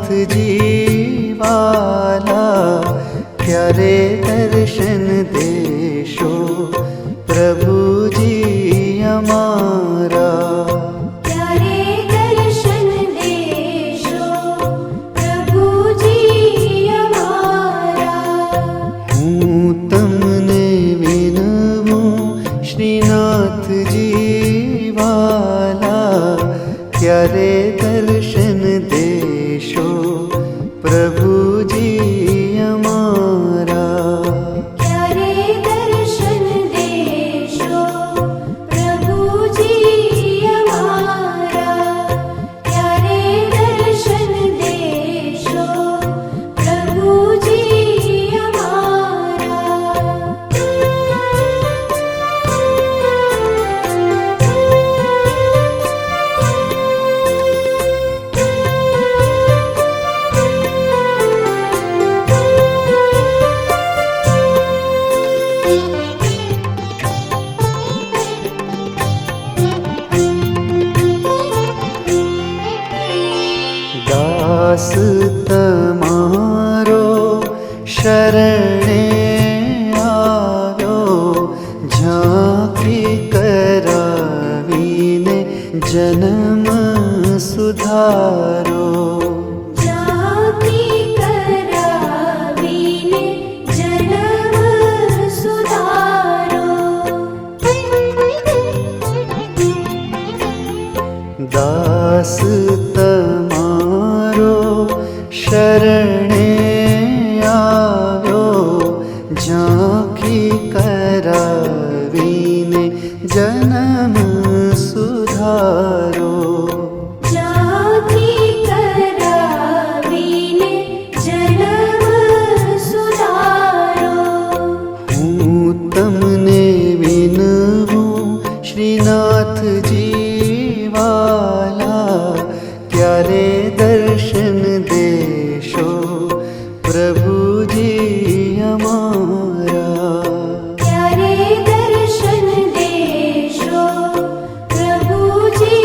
श्रीनाथजी वाला क्यारे दर्शन देशो प्रभुजी हमारा। क्यारे दर्शन देशो प्रभुजी हमारा। हूँ तमने विनवूं श्रीनाथजी वाला क्यारे दर्शन देशो प्रभुजी हमारा। क्यारे दर्शन देशो प्रभुजी हमारा। क्यारे दर्शन देशो प्रभुजी हमारा। दास तमारो शरणे आव्यो झांकी करावीने जन्म सुधारो। झांकी करावीने जन्म सुधारो। दास तमारो शरणे आव्यो झांकी करावीने जन्म सुधारो। झांकी करावीने जन्म सुधारो। हूँ तमने विनवूं श्रीनाथजी वाला क्यारे दर्शन देशो प्रभुजी हमारा। क्यारे दर्शन देशो प्रभुजी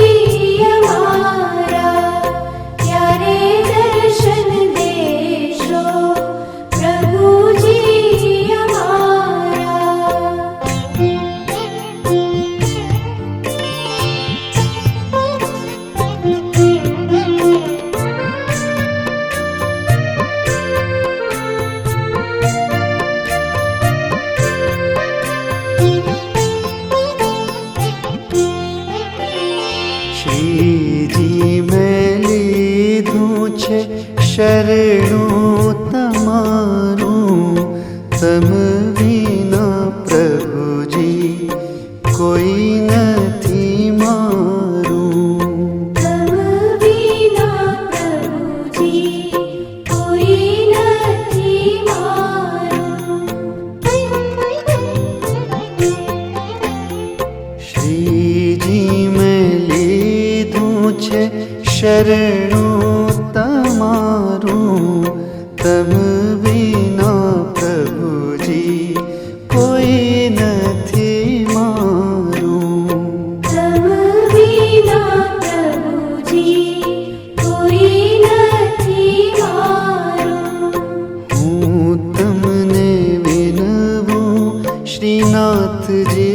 हमारा। क्यारे दर्शन देशो प्रभुजी हमारा। श्रीजी मैं लीधुं छे शरणुं तमारुं तम विना प्रभुजी कोई नथी मारुं। तम विना प्रभुजी कोई नथी मारुं। श्रीजी मैं लीधुं छे शरणुं तमारुं तम विना प्रभुजी कोई नथी मारुं। तम विना प्रभुजी कोई नथी मारुं। हूँ तमने विनवूं श्रीनाथजी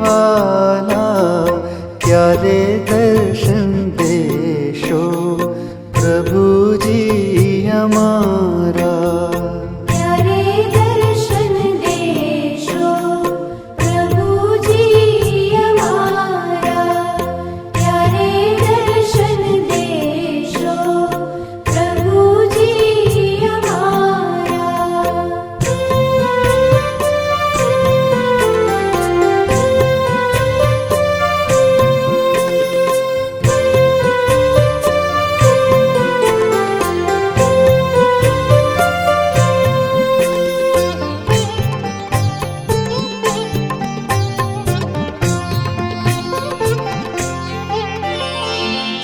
वाला क्यारे दर्शन देशो प्रभुजी हमारा। क्यारे दर्शन देशो प्रभुजी हमारा। क्यारे दर्शन देशो प्रभुजी हमारा।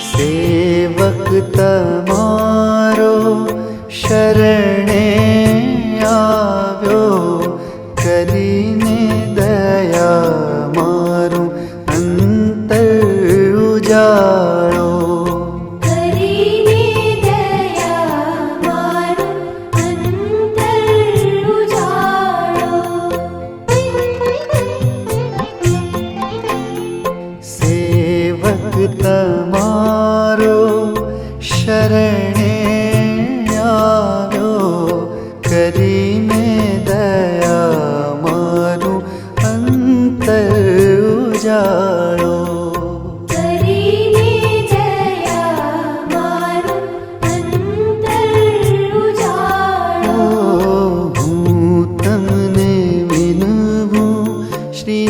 सेवक तमारो शरणे આવ્યો કરીને દયા મારું અંતર ઉજાળો. કરીને દયા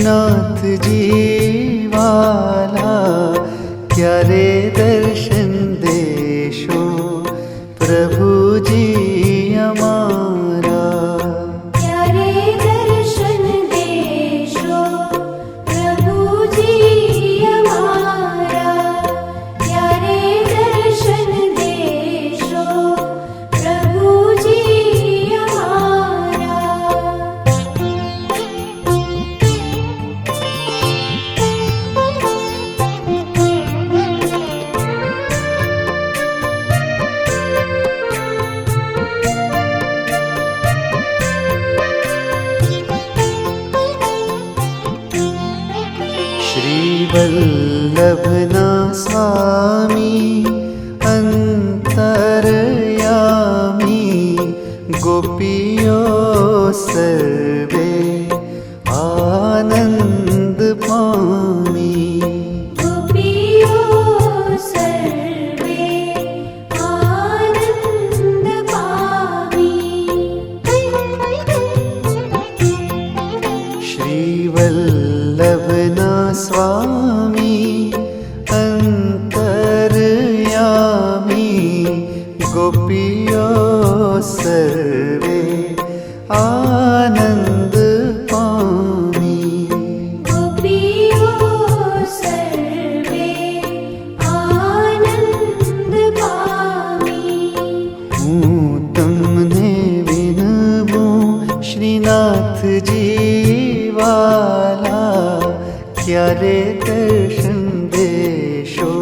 શ્રીનાથજી વાલા ક્યારે દર્શન દેશો પ્રભુજી અમારા. ક્યારે દર્શન દેશો પ્રભુજી અમારા, ક્યારે દર્શન દેશો પ્રભુજી અમારા. શ્રીવલ્લભના સ્વામી અંતરયામી ગોપીઓ સર્વે આનંદ પામી. ગોપીઓ સર્વે આનંદ પામી. શ્રીવલ્લભના સ્વામી અંતરયામી ગોપીઓ સર્વે આનંદ પામી. ગોપીઓ સર્વે આનંદ પામી. હું તમને વિનવું શ્રીનાથજી વાલા ક્યારે દર્શન દેશો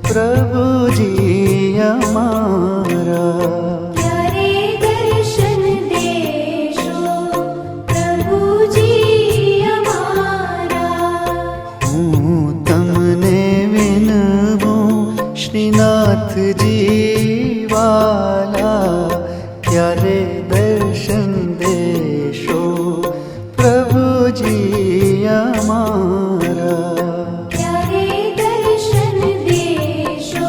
પ્રભુજી અમારા. ક્યારે દર્શન દેશો પ્રભુજી અમારા. હું તમને વિનવું શ્રીનાથજી વાલા ક્યારે દર્શન દેશો પ્રભુજી અમારા. ક્યારે દર્શન દેશો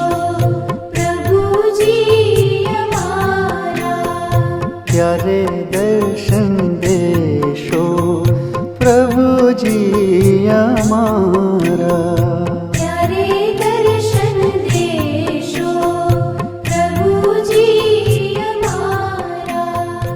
પ્રભુજી અમારા. ક્યારે દર્શન દેશો પ્રભુજી અમારા. ક્યારે દર્શન દેશો પ્રભુજી અમારા. ક્યારે દર્શન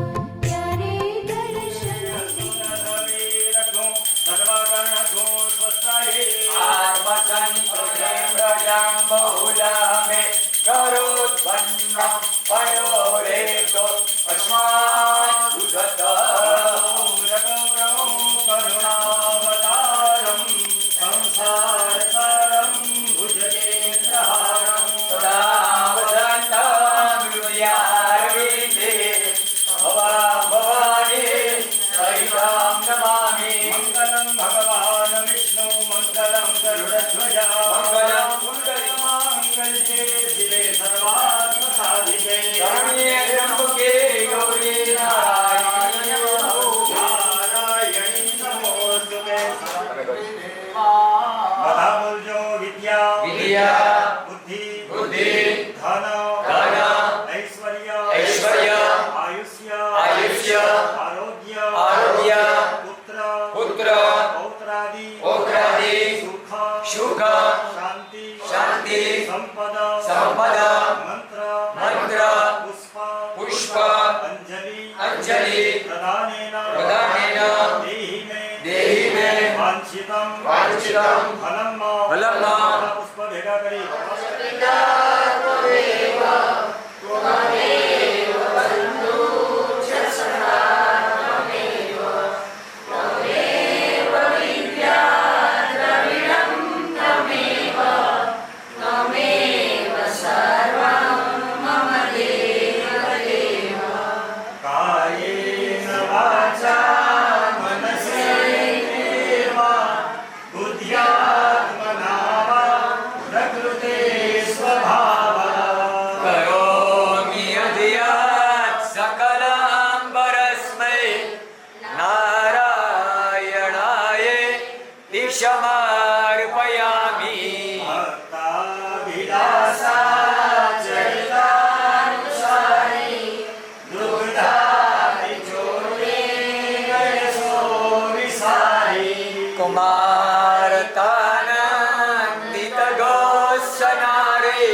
कुमारतानन्दितगोत्सनारे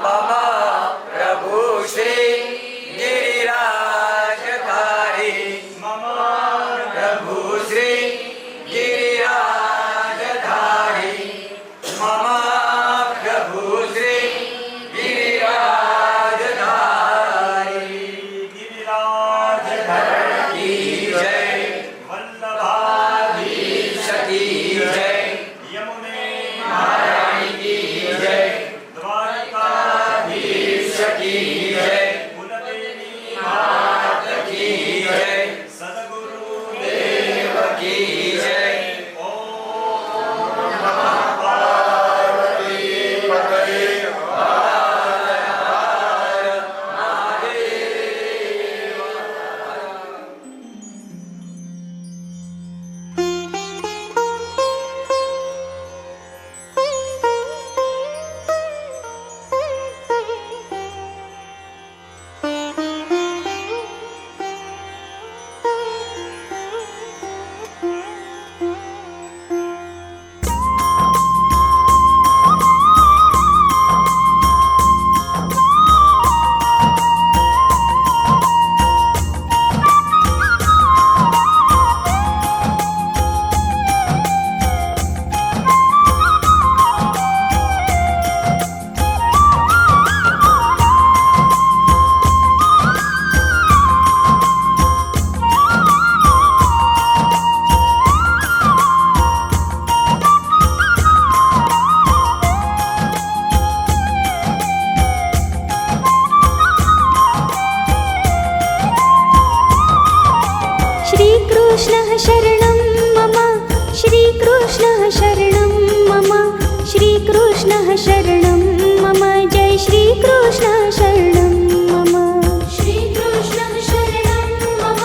मम प्रभु श्री गिरिराजधारी मम प्रभु श्री गिरिराजधारी मम प्रभु श्री गिरिराजधारी गिरिराजधारी की जय वल्लभाधीश की जय यमुने महारानी की जय द्वारकाधीश की जय कुलदेवी मात की जय सद्गुरु देव की जय ओम नमः पार्वती पतये हर हर महादेव। श्रीकृष्णः शरणं मम श्रीकृष्णः शरणं मम श्रीकृष्णः शरणं मम जय श्रीकृष्णः शरणं मम श्रीकृष्णः शरणं मम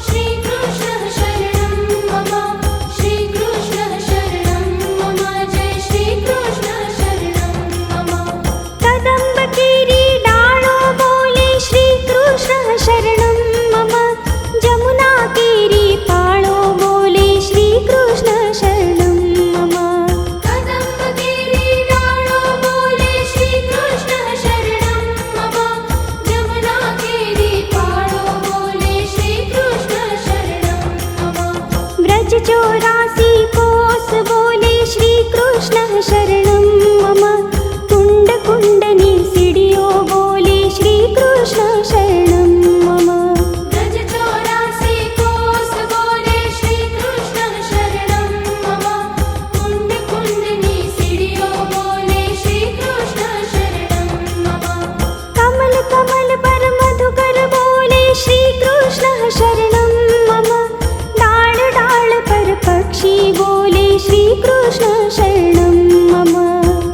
श्रीकृष्णः शरणं मम श्रीकृष्णः शरणं मम जय श्रीकृष्णः शरणं मम कदम्ब किरीडालो बोले श्रीकृष्णः शरणं मम जमुना केरी पाळो बोले श्रीकृष्ण शरणं मम कदम्ब केरी डाळो बोले श्रीकृष्ण शरणं मम जमुना केरी पाळो बोले श्रीकृष्ण शरणं मम ब्रज 84 कोस बोले श्रीकृष्ण शरणं मम कुण्ड कुण्डनी सिडियो बोले श्रीकृष्ण शरणं मम ब्रज 84 कोस बोले श्रीकृष्ण शरणं मम कुण्ड कुण्डनी सिडियो बोले श्रीकृष्ण शरणं मम कमल कमल पर मधुकर बोले श्रीकृष्ण शरणं मम डाळ डाळ पर पक्षी बोले श्रीकृष्ण शरणं मम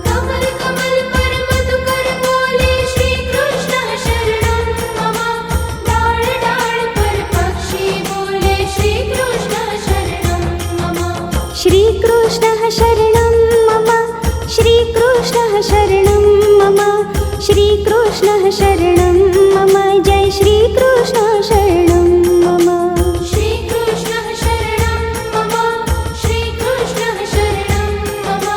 कमल कमल पर मधुकर बोले श्रीकृष्ण शरणं मम डाळ डाळ पर पक्षी बोले श्रीकृष्ण शरणं मम श्रीकृष्णः शरणं मम श्रीकृष्णः शरणं मम श्रीकृष्णः शरणं मम जय श्रीकृष्ण शरणं मम श्रीकृष्णः शरणं मम श्रीकृष्णः शरणं मम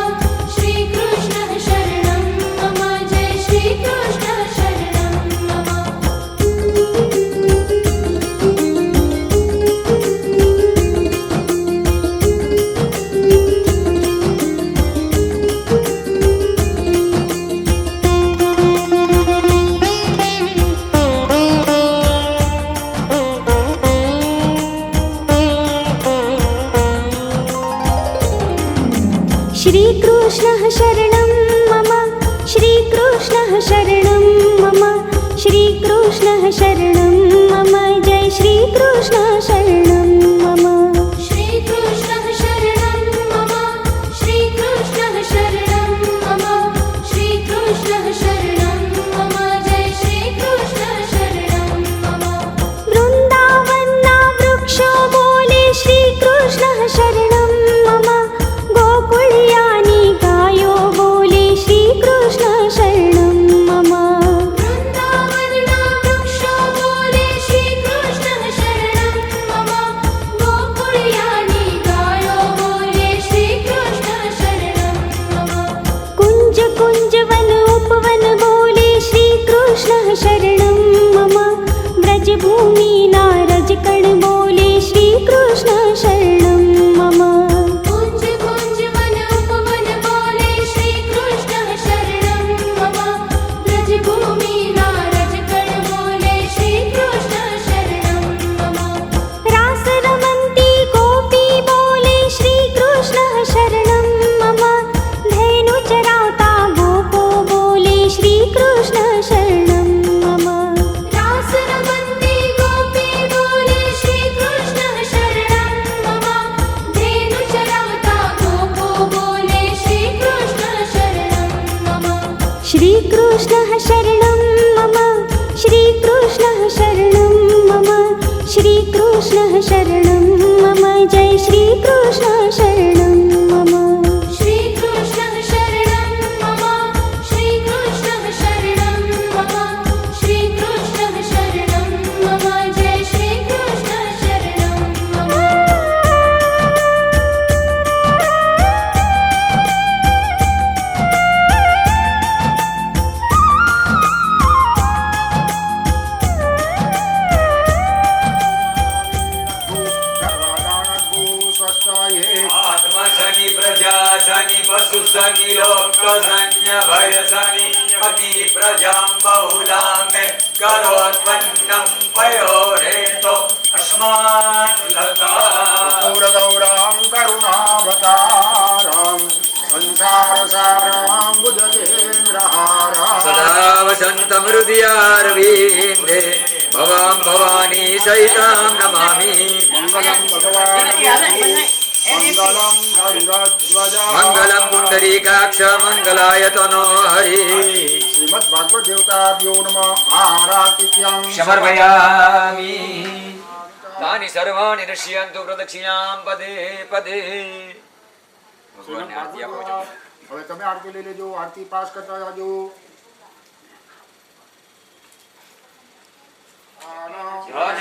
श्रीकृष्णः शरणं मम जय श्रीकृष्ण शरणं मम श्रीकृष्णः शरणं मम श्रीकृष्णः शरणं मम श्रीकृष्णः शरणं मम जय श्रीकृष्ण शरणं मम श्रीकृष्णः शरणं मम श्रीकृष्णः शरणं मम श्रीकृष्णः शरणं मम जय श्रीकृष्ण शरणं मम वृन्दावनना वृक्षो बोले श्रीकृष्णः शरणं मम गोकुल्यानि गायो बोले श्रीकृष्ण शरणं मम वृन्दावनना वृक्षो बोले श्रीकृष्णः शरणं मम श्रीकृष्ण शरणं मम कुञ्ज कुञ्ज वन उपवन बोले श्रीकृष्ण शरणं मम ब्रजभूमि नारज कण बोले श्रीकृष्ण शरणं मम रास रमन्ति गोपी बोले श्रीकृष्ण शरणं मम धेनु चरावता गोपो बोले श्रीकृष्ण शरणं मम रास रमन्ति गोपी बोले श्रीकृष्ण शरणं मम धेनु चरावता गोपो बोले श्रीकृष्ण शरणं मम श्रीकृष्णः शरणं मम श्रीकृष्णः शरणं मम श्रीकृष्णः शरणं मम जय श्रीकृष्ण शरणं मम श्रीकृष्ण शरणं मम श्रीकृष्ण शरणं मम श्रीकृष्ण शरणं मम जय श्रीकृष्ण शरणं मम आत्मा शनि प्रजा शनि पशु शनि लोक शन्य भय शनि अति प्रजां बहुलां मे करोत्पन्नं पयोरेतो अस्मात् लता गौरगौरां करुणावतारां संसारसारां भुजगेन्द्रहारां सदा वसन्तं हृदयारविन्दे भवां भवानी सहितां नमामि मङ्गलं भगवान् मङ्गलं गरुडध्वजा मङ्गलं पुण्डरीकाक्ष मङ्गलाय तनो हरि श्रीमद्भागवत देवताभ्यो नमः आरातिथ्यं समर्पयामि तानि सर्वाणि नश्यन्तु प्रदक्षिणां पदे पदे ભગવાનને આરતી આપો છો. હવે તમે આરતી લઈ લેજો આરતી પાસ કરતા જાજો ધન,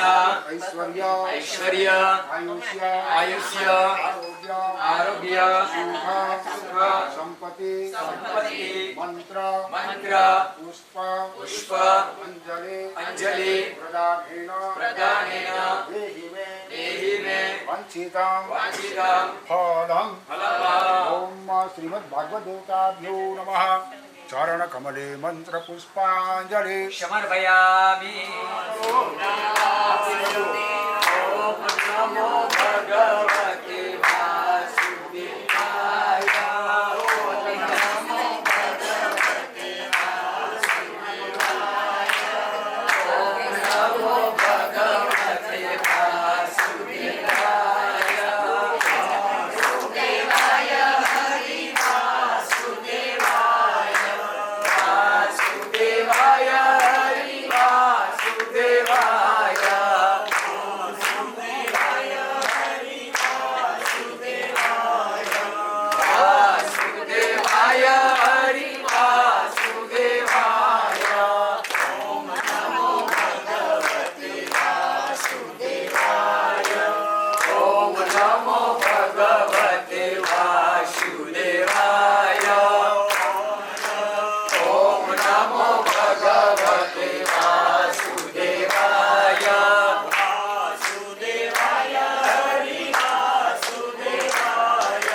ऐश्वर्य ऐश्वर्य आयुष्य आयुष्य आरोग्य आरोग्य सुख संपत्ति संपत्ति मंत्र मंत्र पुष्प पुष्प अंजलि अंजलि प्रदानेन देहि मे वंचितं फलं ओम श्रीमद्भागवत देवताभ्यो नमः चरण कमले मंत्र पुष्पांजलि समर्पयामि ओम नमो भगवते वासुदेवाय ओम नमो भगवते वासुदेवाय ओम नमो भगवते वासुदेवाय वासुदेवाय हरि वासुदेवाय वासुदेवाय हरि वासुदेवाय वासुदेवाय हरि वासुदेवाय ओम नमो भगवते वासुदेवाय ओम नमो भगवते वासुदेवाय ओम नमो भगवते वासुदेवाय वासुदेवाय हरि वासुदेवाय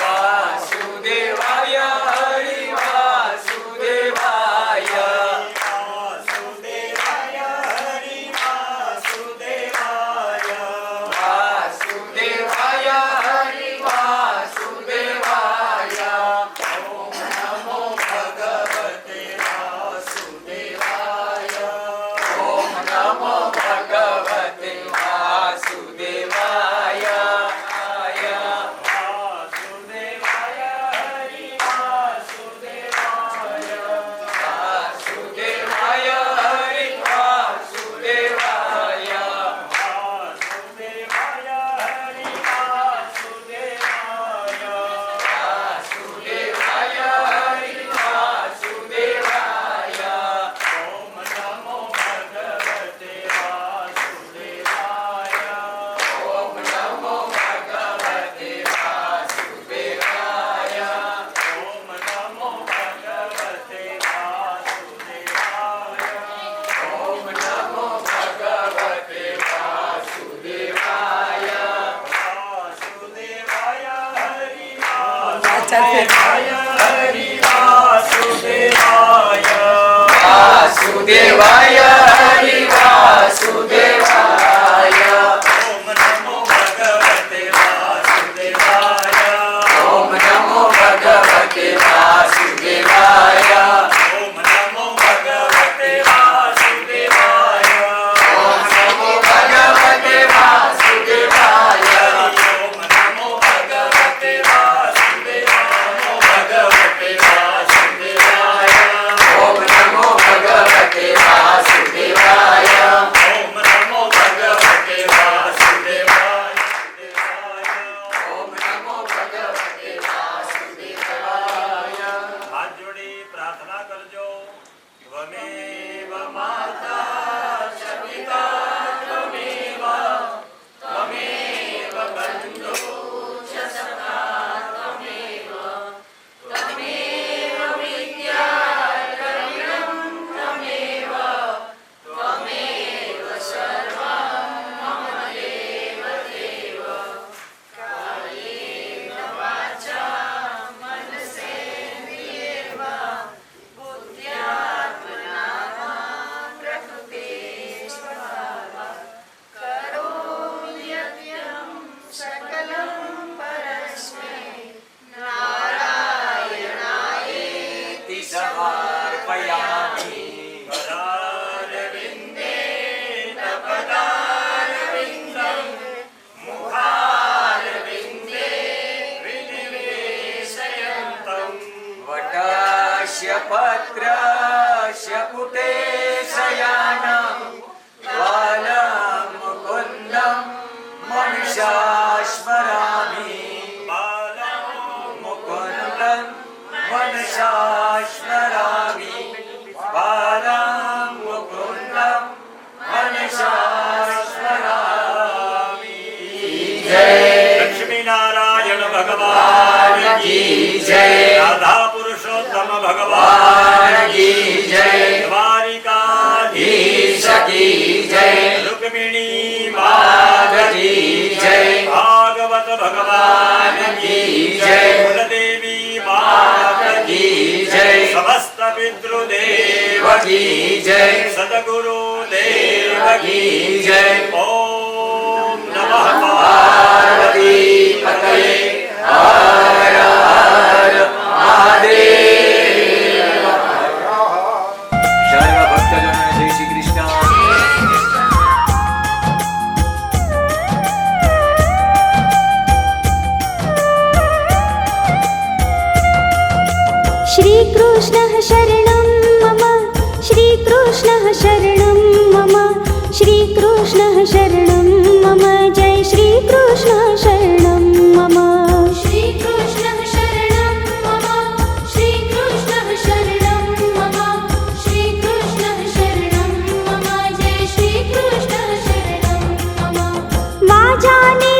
वासुदेवाय हरि वासुदेवाय वासुदेवाय हरि वासुदेवाय वासुदेवाय हरि वासुदेवाय હરિ વાસુદેવાય વાસુદેવાય હરિ વાસુદેવાય ઓમ નમો ભગવતે વાસુદેવાય ઓમ નમો ભગવતે વાસુદેવાય ઓમ નમો ભગવતે વાસુદેવાય ઓમ નમો ભગવતે વાસુદેવાય ઓમ નમો ભગવતે વાસુદેવાય ઓમ નમો ભગવતે વાસુદેવાય ઓમ નમો ભગવતે વાસુદેવાય ઓમ નમો ભગવતે વાસુદેવાય હાથ જોડી પ્રાર્થના કરજો. ત્વમેવ માતા ચ પિતા ત્વમેવ ત્વમેવ બંધુ ચ સખા ત્વમેવ ત્વમેવ વિદ્યા દ્રવિણં ત્વમેવ ત્વમેવ સર્વં મમ દેવ દેવ કાયેન વાચા મનસેન્દ્રિયેવ બુદ્ધ્યાત્મના વા પ્રકૃતે સ્વભાવઃ કરોમિ યત્યં સકલં પરસ્મૈ નારાયણાયેતિ સમર્પયામિ પદારવિંદે પદારવિંદં મુખારવિંદે વિનિવેશયન્तं વટસ્ય પત્રસ્ય પુટે શયાનં બાલં મુકુંદં મનસા સ્મરામિ બાલં મુકુંદં મનસા સ્મરામિ બાલં મુકુંદં મનસા સ્મરામિ જય લક્ષ્મીનારાયણ ભગવાન કી જય રાધા પુરુષોત્તમ ભગવાન કી જય દ્વારિકાધીશ કી જય રૂકમિણી માત કી જય ભાગવત ભગવાન કી જય કુલદેવી માત કી જય સમસ્ત પિતૃદેવ કી જય સદગુરુ દેવ કી જય ઓમ નમઃ પાર્વતી પતયે હર હર મહાદેવ સર્વ ભક્તજનોને જય શ્રી કૃષ્ણ श्रीकृष्णः शरणं मम श्रीकृष्णः शरणं मम श्रीकृष्णः शरणं मम जय श्रीकृष्ण शरणं मम श्रीकृष्णः शरणं मम श्रीकृष्णः शरणं मम श्रीकृष्णः शरणं मम जय श्रीकृष्णः शरणं मम वाजाने